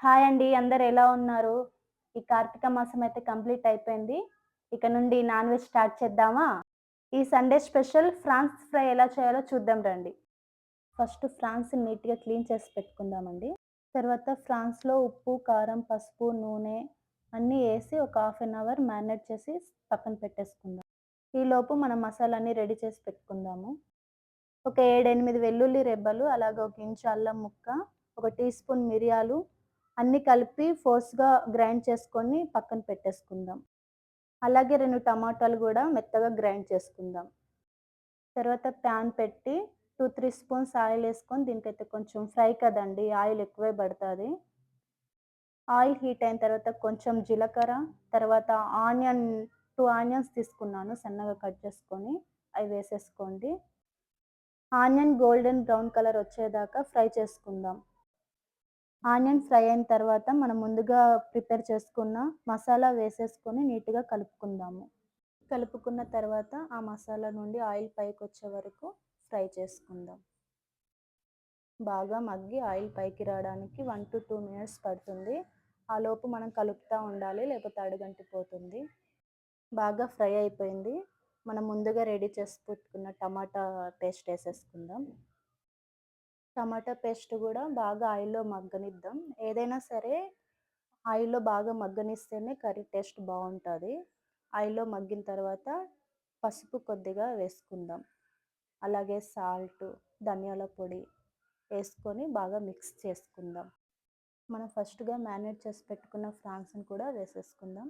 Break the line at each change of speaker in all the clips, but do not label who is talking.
Hi అండి. అందరూ ఎలా ఉన్నారు? ఈ కార్తీక మాసం అయితే కంప్లీట్ అయిపోయింది. ఇక నుండి నాన్ వెజ్ స్టార్ట్ చేద్దామా? ఈ సండే స్పెషల్ ఫ్రాన్స్ ఫ్రై ఎలా చేయాలో చూద్దాం రండి. ఫస్ట్ ఫ్రాన్స్‌ని నీట్‌గా క్లీన్ చేసి పెట్టుకుందామండి. తర్వాత ఫ్రాన్స్‌లో ఉప్పు, కారం, పసుపు, నూనె అన్నీ ఏసి ఒక హాఫ్ అన్ అవర్ మ్యారినేట్ చేసి పక్కన పెట్టేసుకుందాం. ఈలోపు మనం మసాలాన్ని రెడీ చేసి పెట్టుకుందాము. ఒక 7, 8 వెల్లుల్లి రెబ్బలు, అలాగే ఒక ఇంచు అల్లం ముక్క, ఒక టీ స్పూన్ మిరియాలు అన్నీ కలిపి ఫోర్స్‌గా గ్రైండ్ చేసుకొని పక్కన పెట్టేసుకుందాం. అలాగే 2 టమాటాలు గూడా మెత్తగా గ్రైండ్ చేసుకుందాం. తర్వాత ప్యాన్ పెట్టి 2, 3 స్పూన్స్ ఆయిలేసుకొని దీనికైతే కొంచెం ఫ్రై కదండీ! ఆయిల్ ఎక్కువే పడతది. ఆయిల్ హీట్ అయిన తర్వాత కొంచెం జీలకర్ర, తర్వాత 2 ఆనియన్స్ తీసుకున్నాను సన్నగా కట్ చేసుకొని అవి వేసేసుకోండి. ఆనియన్ గోల్డెన్ బ్రౌన్ కలర్ వచ్చేదాకా ఫ్రై చేసుకుందాం. ఆనియన్ ఫ్రై అయిన తర్వాత మనం ముందుగా ప్రిపేర్ చేసుకున్న మసాలా వేసేసుకొని నీట్‌గా కలుపుకుందాము. కలుపుకున్న తర్వాత ఆ మసాలా నుండి ఆయిల్ పైకొచ్చే వరకు ఫ్రై చేసుకుందాం. బాగా మగ్గి ఆయిల్ పైకి రావడానికి 1-2 మినిట్స్ పడుతుంది. ఆలోపు మనం కలుపుతా ఉండాలి, లేకపోతే అడుగంటిపోతుంది. బాగా ఫ్రై అయిపోయింది. మనం ముందుగా రెడీ చేసి పెట్టుకున్న టమాటా పేస్ట్ ఏసేసుకుందాం. టమాటా పేస్ట్ గూడా బాగా ఆయిల్‌లో మగ్గనిద్దాం. ఏదైనా సరే ఆయిల్‌లో బాగా మగ్గనిస్తేనే కర్రీ టేస్ట్ బావుంటది. ఆయిల్‌లో మగ్గిన తర్వాత పసుపు కొద్దిగా వేసుకుందాం. అలాగే సాల్టు, ధనియాల పొడి ఏసుకొని బాగా మిక్స్ చేసుకుందాం. మనం ఫస్ట్‌గా మ్యారినేట్ చేసి పెట్టుకున్న ఫ్రాన్స్‌ని కూడా వేసేసుకుందాం.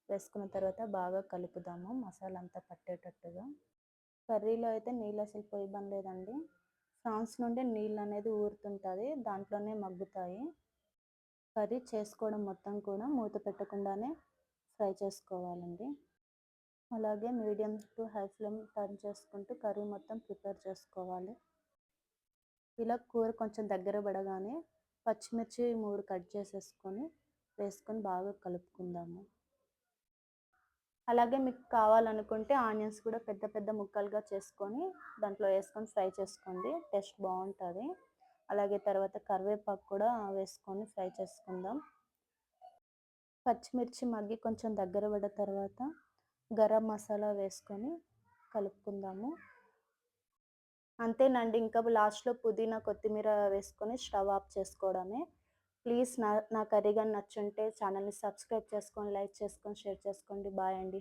వేసుకున్న తర్వాత బాగా కలుపుదాము మసాలా అంతా పట్టేటట్టుగా. కర్రీలో అయితే నీళ్ళసలు పోయబనలేదండి. ఫ్రాన్స్ నుండి నీళ్ళనేది ఊరుతుంటది. దాంట్లోనే మగ్గుతాయి. కర్రీ చేసుకోవడం మొత్తం కూడా మూత పెట్టకుండానే ఫ్రై చేసుకోవాలండి. అలాగే medium to high flame turn చేసుకుంటూ కర్రీ మొత్తం ప్రిపేర్ చేసుకోవాలి. ఇలా కూర కొంచెం దగ్గర పడగానే పచ్చిమిర్చి 3 కట్ చేసేసుకొని వేసుకొని బాగా కలుపుకుందాము. అలాగే మీకు కావాలనుకుంటే ఆనియన్స్ కూడా పెద్ద పెద్ద ముక్కలుగా చేసుకొని దాంట్లో వేసుకొని ఫ్రై చేసుకోండి. టేస్ట్ బావుంటది. అలాగే తర్వాత కరివేపాకు కూడా వేసుకొని ఫ్రై చేసుకుందాం. పచ్చిమిర్చి మగ్గి కొంచెం దగ్గర పడ్డ తర్వాత గరం మసాలా వేసుకొని కలుపుకుందాము. అంతేనండి. ఇంకా లాస్ట్‌లో పుదీనా, కొత్తిమీర వేసుకొని స్టవ్ ఆఫ్ చేసుకోవడమే. ప్లీజ్ నా నా కర్రీ గాని నచ్చుంటే ఛానల్‌ని సబ్స్క్రైబ్ చేసుకొని, లైక్ చేసుకొని, షేర్ చేసుకోండి. బాయ్ అండి.